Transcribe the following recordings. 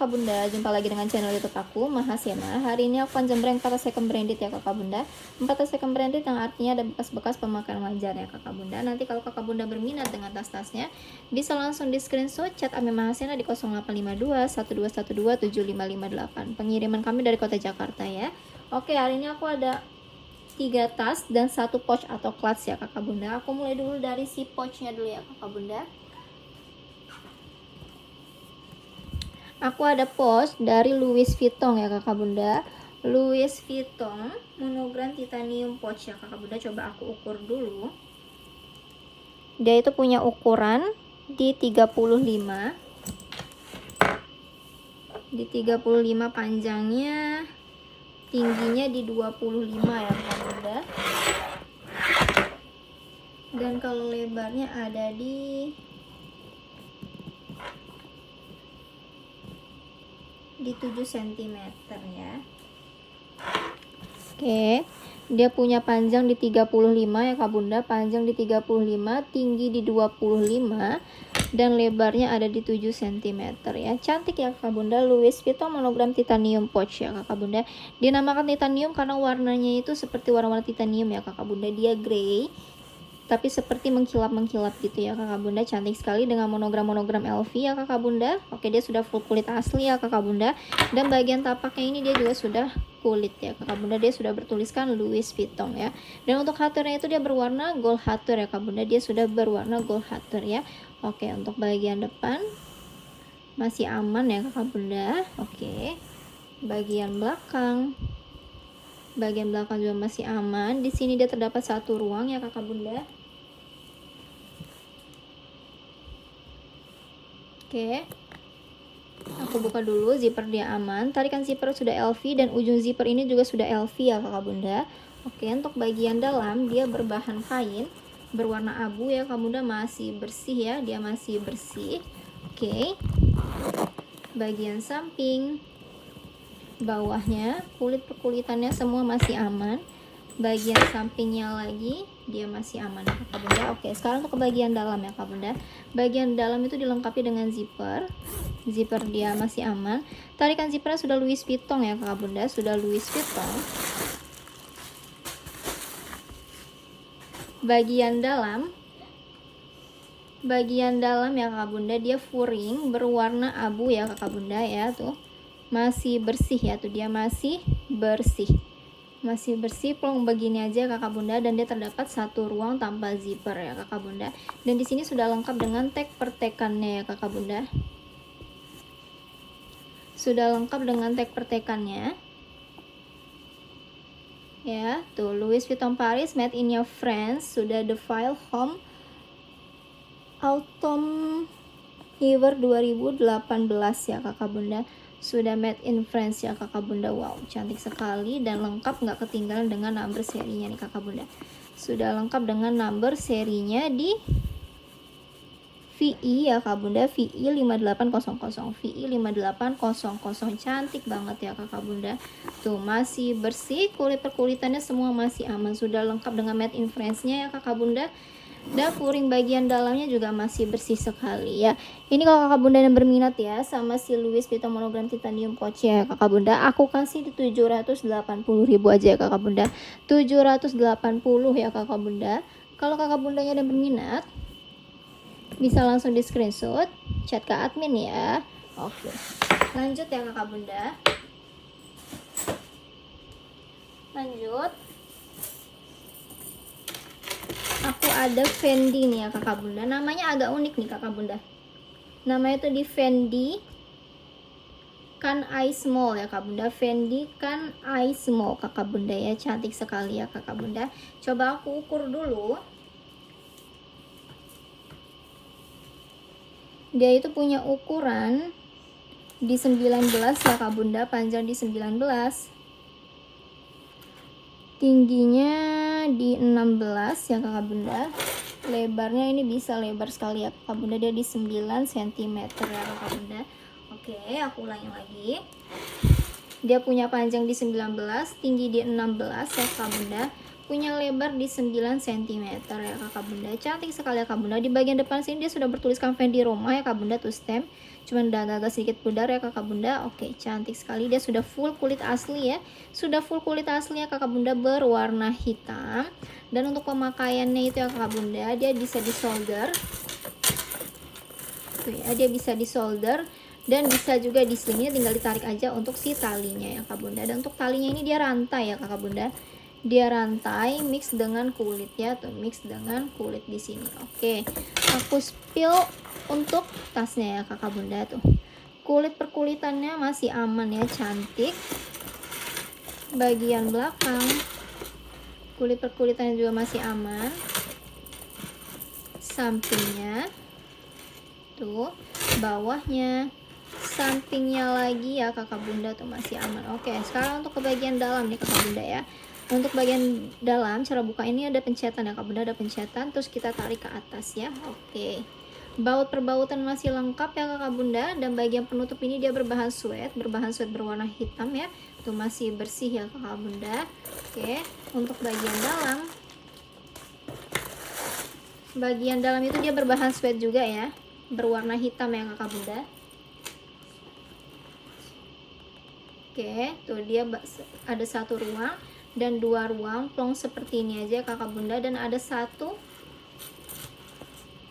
kakak bunda, jumpa lagi dengan channel YouTube aku, Mahasema. Hari ini aku akan jembreng kata second branded ya kakak bunda. Kata second branded yang artinya ada bekas-bekas pemakaian wajar ya kakak bunda. Nanti kalau kakak bunda berminat dengan tas-tasnya, bisa langsung di screenshot chat Ame Mahasena di 0852 1212 7558. Pengiriman kami dari kota Jakarta ya. Oke, hari ini aku ada 3 tas dan 1 pouch atau clutch ya kakak bunda. Aku mulai dulu dari si pouchnya dulu ya kakak bunda. Aku ada pouch dari Louis Vuitton ya kakak bunda. Louis Vuitton monogram titanium pouch ya kakak bunda. Coba aku ukur dulu. Dia itu punya ukuran di 35. Di 35 panjangnya, tingginya di 25 ya kakak bunda. Dan kalau lebarnya ada di 7 cm ya. Oke, dia punya panjang di 35 ya kak bunda, panjang di 35, tinggi di 25, dan lebarnya ada di 7 cm ya. Cantik ya kak bunda. Louis Vuitton monogram titanium pouch ya kakak bunda. Dinamakan titanium karena warnanya itu seperti warna-warna titanium ya kakak bunda. Dia grey tapi seperti mengkilap-mengkilap gitu ya kakak bunda. Cantik sekali dengan monogram LV ya kakak bunda. Oke, dia sudah full kulit asli ya kakak bunda. Dan bagian tapaknya ini dia juga sudah kulit ya kakak bunda. Dia sudah bertuliskan Louis Vuitton ya. Dan untuk haturnya itu dia berwarna gold hatur ya kakak bunda. Dia sudah berwarna gold hatur ya. Oke, untuk bagian depan masih aman ya kakak bunda. Oke, bagian belakang juga masih aman. Di sini dia terdapat 1 ruang ya kakak bunda. Oke, aku buka dulu, zipper dia aman. Tarikan zipper sudah LV dan ujung zipper ini juga sudah LV ya kakak bunda. Oke, untuk bagian dalam dia berbahan kain berwarna abu ya kakak bunda, masih bersih ya, dia masih bersih. Oke, bagian samping, bawahnya, kulit-kulitannya semua masih aman. Bagian sampingnya lagi dia masih aman ya kakak bunda. Oke, sekarang untuk ke bagian dalam ya kakak bunda. Bagian dalam itu dilengkapi dengan zipper dia masih aman. Tarikan zippernya sudah Louis Vuitton ya kakak bunda, sudah Louis Vuitton. Bagian dalam ya kakak bunda, dia furing berwarna abu ya kakak bunda ya, tuh masih bersih ya, tuh dia masih bersih plong begini aja kakak bunda. Dan dia terdapat 1 ruang tanpa zipper ya kakak bunda. Dan di sini sudah lengkap dengan tag pertekannya ya kakak bunda. Sudah lengkap dengan tag pertekannya ya, tuh Louis Vuitton Paris made in your France. Sudah the file home autumn year 2018 ya kakak bunda. Sudah made in France ya kakak bunda. Wow, cantik sekali dan lengkap, nggak ketinggalan dengan number serinya nih kakak bunda. Sudah lengkap dengan number serinya di VI ya kakak bunda, VI 5800, VI 5800. Cantik banget ya kakak bunda. Tuh masih bersih, kulit-kulitannya semua masih aman. Sudah lengkap dengan made in France nya ya kakak bunda. Dan furing bagian dalamnya juga masih bersih sekali ya. Ini kalau kakak bunda yang berminat ya sama si Louis Vuitton monogram titanium pouch ya kakak bunda, aku kasih di 780.000 aja ya kakak bunda. 780 ya kakak bunda. Kalau kakak bundanya yang berminat, bisa langsung di screenshot chat ke admin ya. Oke, lanjut ya kakak bunda. Lanjut, aku ada Fendi nih ya kakak bunda. Namanya agak unik nih kakak bunda. Namanya itu di Fendi Can I Small ya kakak bunda. Fendi Can I Small kakak bunda ya. Cantik sekali ya kakak bunda. Coba aku ukur dulu. Dia itu punya ukuran di 19 ya kakak bunda. Panjang di 19, tingginya di 16 ya kakak bunda. Lebarnya ini bisa lebar sekali ya kakak bunda, dia di 9 cm ya kakak bunda. Oke, aku ulangi lagi. Dia punya panjang di 19, tinggi di 16 ya kakak bunda, punya lebar di 9 cm ya kakak bunda. Cantik sekali ya kakak bunda. Di bagian depan sini dia sudah bertuliskan Fendi Roma ya kakak bunda, tuh stem. cuman udah agak sedikit pudar ya kakak bunda. Oke, cantik sekali, dia sudah full kulit asli ya, sudah full kulit asli ya kakak bunda, berwarna hitam. Dan untuk pemakaiannya itu ya kakak bunda, dia bisa disolder tuh ya, dia bisa disolder dan bisa juga di sini tinggal ditarik aja untuk si talinya ya kak bunda. Dan untuk talinya ini dia rantai ya kakak bunda, dia rantai mix dengan kulit ya, tuh mix dengan kulit di sini. Oke, aku spill untuk tasnya ya kakak bunda, tuh kulit perkulitannya masih aman ya, cantik. Bagian belakang kulit perkulitannya juga masih aman, sampingnya tuh, bawahnya, sampingnya lagi ya kakak bunda tuh masih aman. Oke, sekarang untuk ke bagian dalam nih kakak bunda ya. Untuk bagian dalam cara buka ini ada pencetan ya kak bunda, ada pencetan, terus kita tarik ke atas ya. Oke, baut perbautan masih lengkap ya kakak bunda. Dan bagian penutup ini dia berbahan suede berwarna hitam ya, tuh masih bersih ya kakak bunda. Oke, untuk bagian dalam itu dia berbahan suede juga ya, berwarna hitam ya kakak bunda. Oke, tuh dia ada satu ruang dan dua ruang plong seperti ini aja kakak bunda, dan ada satu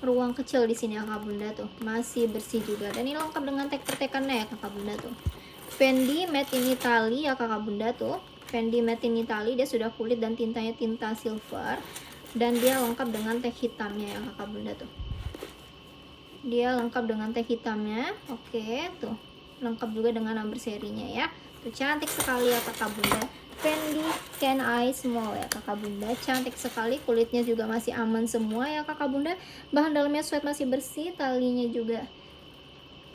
ruang kecil di sini ya kakak bunda, tuh masih bersih juga. Dan ini lengkap dengan tag pertekannya ya kakak bunda, tuh Fendi Made in Italy ya kakak bunda, tuh Fendi Made in Italy, dia sudah kulit dan tintanya tinta silver, dan dia lengkap dengan tag hitamnya ya kakak bunda, tuh dia lengkap dengan tag hitamnya. Oke, tuh lengkap juga dengan number serinya ya, tuh cantik sekali ya kakak bunda. Fendi Can I Small ya kakak bunda, cantik sekali, kulitnya juga masih aman semua ya kakak bunda. Bahan dalamnya suede masih bersih, talinya juga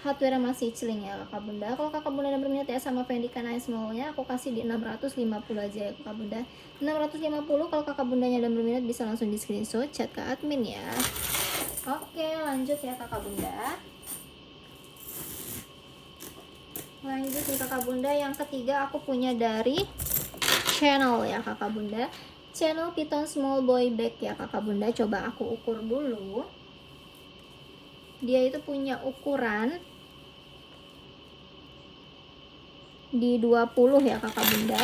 hardware masih celing ya kakak bunda. Kalau kakak bunda yang berminat ya sama Fendi Can I Small nya, aku kasih di 650 aja ya kakak bunda, 650. Kalau kakak bundanya dan berminat bisa langsung di screenshot, chat ke admin ya. Oke, lanjut ya kakak bunda. Lanjut nih kakak bunda, yang ketiga aku punya dari Chanel ya kakak bunda, Chanel Piton Small Boy Bag ya kakak bunda. Coba aku ukur dulu, dia itu punya ukuran di 20 ya kakak bunda,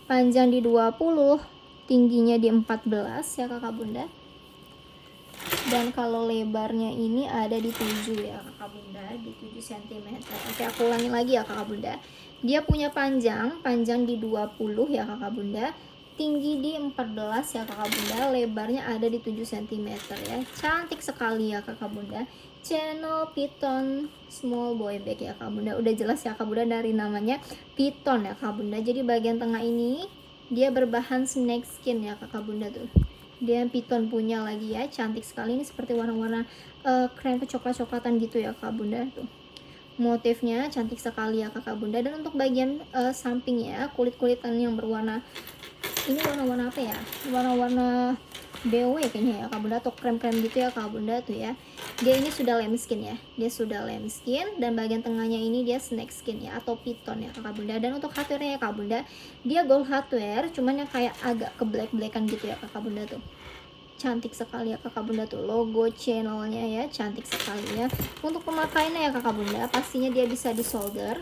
panjang di 20, tingginya di 14 ya kakak bunda. Dan kalau lebarnya ini ada di 7 ya kakak bunda, di 7 cm. Oke, aku ulangi lagi ya kakak bunda, dia punya panjang di 20 ya kakak bunda, tinggi di 14 ya kakak bunda, lebarnya ada di 7 cm ya, cantik sekali ya kakak bunda. Chanel Piton Small Boy Bag ya kakak bunda, udah jelas ya kakak bunda dari namanya piton ya kakak bunda. Jadi bagian tengah ini dia berbahan snake skin ya kakak bunda, tuh dia piton punya lagi ya, cantik sekali. Ini seperti warna-warna krem coklat-coklatan gitu ya kakak bunda, tuh motifnya cantik sekali ya kakak bunda. Dan untuk bagian sampingnya kulit-kulitan yang berwarna, ini warna-warna apa ya, warna-warna BW kayaknya ya kakak bunda, atau krem-krem gitu ya kakak bunda, tuh ya dia ini sudah lambskin ya, dia sudah lambskin. Dan bagian tengahnya ini dia snake skin ya, atau piton ya kakak bunda. Dan untuk hardware-nya ya kakak bunda, dia gold hardware, cuman yang kayak agak ke black-blackan gitu ya kakak bunda, tuh cantik sekali ya kakak bunda, tuh logo channelnya ya, cantik sekali ya. Untuk pemakaiannya ya kakak bunda, pastinya dia bisa disolder.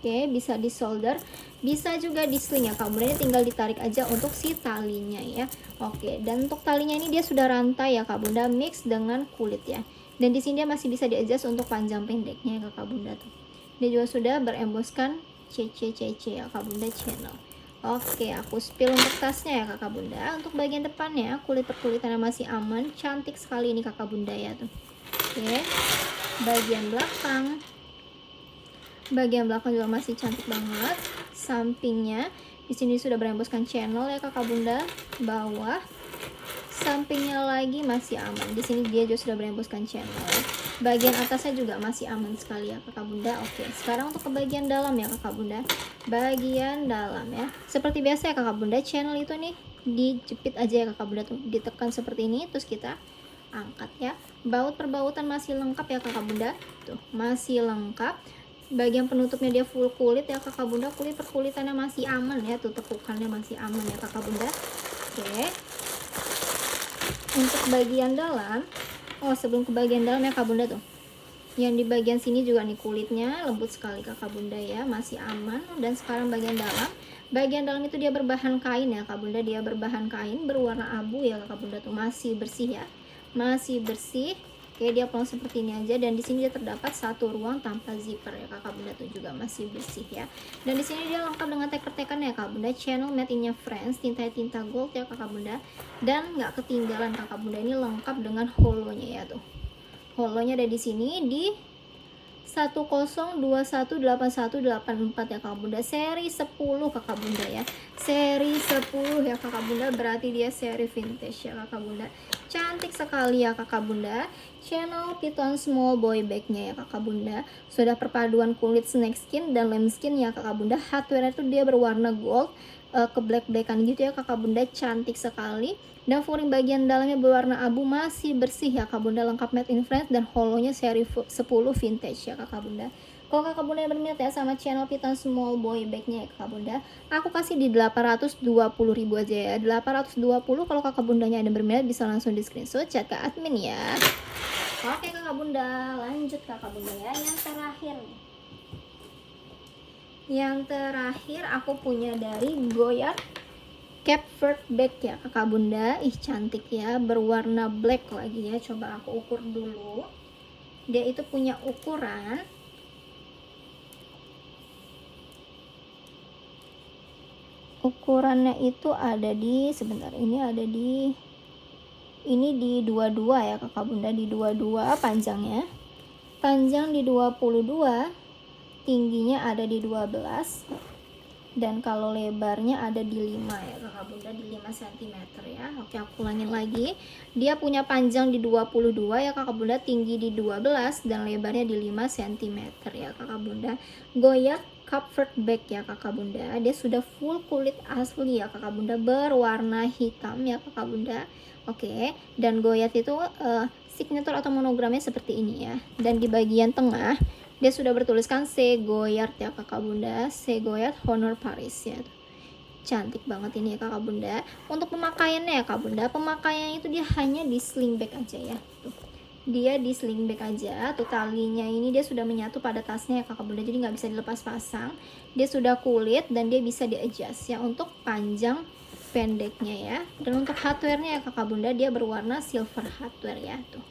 Oke, bisa disolder, bisa juga di sling ya kakak bunda, ini tinggal ditarik aja untuk si talinya ya. Oke, dan untuk talinya ini dia sudah rantai ya kakak bunda, mix dengan kulit ya. Dan di sini dia masih bisa di-adjust untuk panjang pendeknya ya kakak bunda, tuh dia juga sudah beremboskan CC ya kakak bunda, channel. Oke, aku spill untuk tasnya ya kakak bunda. Untuk bagian depannya kulit perkulitannya masih aman, cantik sekali ini kakak bunda ya, tuh oke. Bagian belakang juga masih cantik banget. Sampingnya di sini sudah beremboskan channel ya kakak bunda. Bawah sampingnya lagi masih aman, di sini dia juga sudah beremboskan channel. Bagian atasnya juga masih aman sekali ya kakak bunda. Oke, sekarang untuk ke bagian dalam ya kakak bunda. Bagian dalam ya, seperti biasa ya kakak bunda, channel itu nih dijepit aja ya kakak bunda, tuh ditekan seperti ini, terus kita angkat ya. Baut perbautan masih lengkap ya kakak bunda, tuh masih lengkap. Bagian penutupnya dia full kulit ya kakak bunda, kulit perkulitannya masih aman ya, tuh tekukannya masih aman ya kakak bunda. Oke, untuk bagian dalam, oh sebelum ke bagian dalam ya kakak bunda, tuh Yang di bagian sini juga nih kulitnya lembut sekali kakak bunda ya, masih aman. Dan sekarang bagian dalam itu dia berbahan kain ya kak bunda, dia berbahan kain berwarna abu ya kakak bunda tuh, masih bersih ya, masih bersih. Oke, dia plong seperti ini aja, dan di sini dia terdapat satu ruang tanpa zipper ya kakak bunda tuh, juga masih bersih ya. Dan di sini dia lengkap dengan teker-tekan ya kakak bunda, channel made in friends, tinta gold ya kakak bunda. Dan nggak ketinggalan kakak bunda, ini lengkap dengan holonya ya tuh. Holonya ada di sini di 10218184 ya kakak bunda, seri 10 kakak bunda ya, seri 10 ya kakak bunda, berarti dia seri vintage ya kakak bunda. Cantik sekali ya kakak bunda, channel Python small boy bagnya ya kakak bunda. Sudah perpaduan kulit snake skin dan lamb skin ya kakak bunda. Hardware itu dia berwarna gold ke black-blackan gitu ya kakak bunda, cantik sekali. Dan furing bagian dalamnya berwarna abu, masih bersih ya kakak bunda, lengkap made in France, dan holonya seri 10 vintage ya kakak bunda. Kalau kakak bunda yang berminat ya sama channel Python small boy bagnya ya kakak bunda, aku kasih di 820.000 aja ya, 820. Kalau kakak bundanya ada berminat bisa langsung di screenshot, chat ke admin ya. Oke kakak bunda, lanjut kakak bunda ya, yang terakhir nih. Yang terakhir aku punya dari Goyard Capvert bag ya kakak bunda. Ih cantik ya, berwarna black lagi ya. Coba aku ukur dulu. Dia itu punya ukuran ukurannya itu ada di, sebentar, ini ada di, ini di 22 ya kakak bunda, di 22 panjangnya, panjang di 22, tingginya ada di 12, dan kalau lebarnya ada di 5 ya kakak bunda, di 5 cm ya. Oke, aku ulangin lagi, dia punya panjang di 22 ya kakak bunda, tinggi di 12, dan lebarnya di 5 cm ya kakak bunda. Goyard Comfort bag ya kakak bunda, dia sudah full kulit asli ya kakak bunda, berwarna hitam ya kakak bunda. Oke, dan Goyard itu signature atau monogramnya seperti ini ya, dan di bagian tengah dia sudah bertuliskan C Goyard ya kakak bunda, C Goyard Honor Paris ya. Cantik banget ini ya kakak bunda. Untuk pemakaiannya ya kakak bunda, pemakaiannya itu dia hanya di sling bag aja ya. Tuh, dia di sling bag aja. Tuh talinya ini dia sudah menyatu pada tasnya ya kakak bunda, jadi nggak bisa dilepas pasang. Dia sudah kulit dan dia bisa di adjust ya untuk panjang pendeknya ya. Dan untuk hardware-nya ya kakak bunda, dia berwarna silver hardware ya tuh.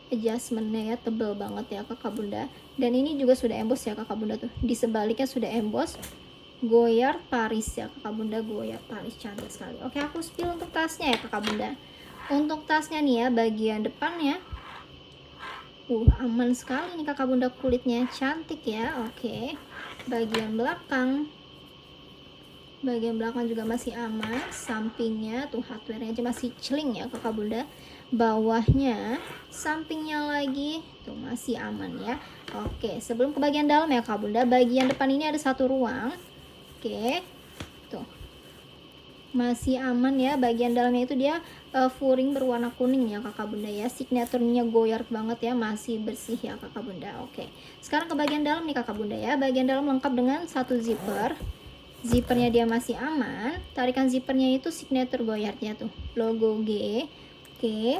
Adjustmentnya ya tebel banget ya kakak bunda, dan ini juga sudah emboss ya kakak bunda tuh, di sebaliknya sudah emboss Goyard Paris ya kakak bunda, Goyard Paris, cantik sekali. Oke, aku spill untuk tasnya ya kakak bunda. Untuk tasnya nih ya, bagian depannya aman sekali nih kakak bunda, kulitnya cantik ya. Oke, bagian belakang juga masih aman, sampingnya tuh hardware-nya aja masih celing ya kakak bunda, bawahnya, sampingnya lagi tuh masih aman ya. Oke, sebelum ke bagian dalam ya kakak bunda, bagian depan ini ada satu ruang. Oke, tuh masih aman ya, bagian dalamnya itu dia furing berwarna kuning ya kakak bunda ya, signaturnya Goyard banget ya, masih bersih ya kakak bunda. Oke, sekarang ke bagian dalam nih kakak bunda ya, bagian dalam lengkap dengan satu zipper. Zippernya dia masih aman, tarikan zippernya itu signature Goyard ya tuh, logo G. Oke,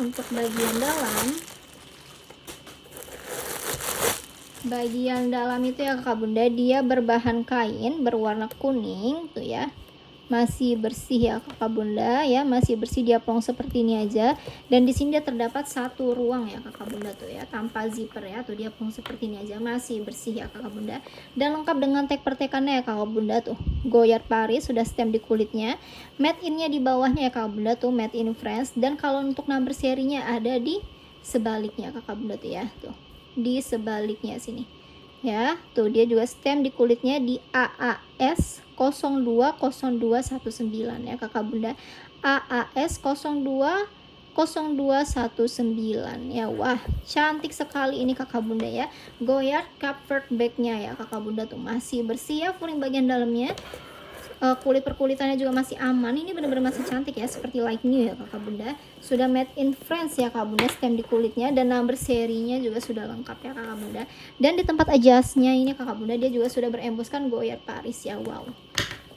untuk bagian dalam itu ya kakak bunda, dia berbahan kain berwarna kuning tuh ya, masih bersih ya kakak bunda ya, masih bersih, dia plong seperti ini aja. Dan di sini dia terdapat satu ruang ya kakak bunda tuh ya, tanpa zipper ya tuh, dia plong seperti ini aja, masih bersih ya kakak bunda. Dan lengkap dengan tag pertekannya ya kakak bunda tuh, Goyard Paris, sudah stem di kulitnya, made innya di bawahnya ya kakak bunda tuh, made in France. Dan kalau untuk number serinya ada di sebaliknya kakak bunda tuh ya, tuh di sebaliknya sini ya, tuh dia juga stem di kulitnya di AAS 020219 ya kakak bunda, AAS 020219 ya. Wah, cantik sekali ini kakak bunda ya, Goyard Comfort bagnya ya kakak bunda tuh, masih bersih ya, furing bagian dalamnya, kulit perkulitannya juga masih aman. Ini benar-benar masih cantik ya, seperti like new ya kakak bunda, sudah made in France ya kakak bunda, stem di kulitnya, dan number serinya juga sudah lengkap ya kakak bunda. Dan di tempat adjustnya ini kakak bunda, dia juga sudah beremboskan Goyard Paris ya. Wow,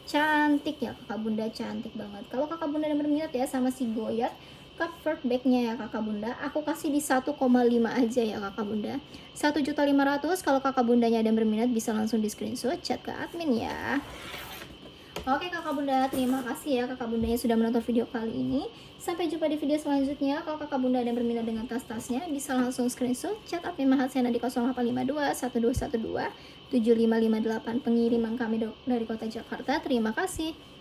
cantik ya kakak bunda, cantik banget. Kalau kakak bunda yang berminat ya sama si Goyard cover backnya ya kakak bunda, aku kasih di 1,5 aja ya kakak bunda. 1.500.000. Kalau kakak bundanya ada yang berminat bisa langsung di screenshot, chat ke admin ya. Oke kakak bunda, terima kasih ya kakak bundanya sudah menonton video kali ini. Sampai jumpa di video selanjutnya. Kalau kakak bunda ada yang berminat dengan tas-tasnya bisa langsung screenshot, chat admin Mahatsena di 0852 1212 7558. Pengiriman kami dari kota Jakarta. Terima kasih.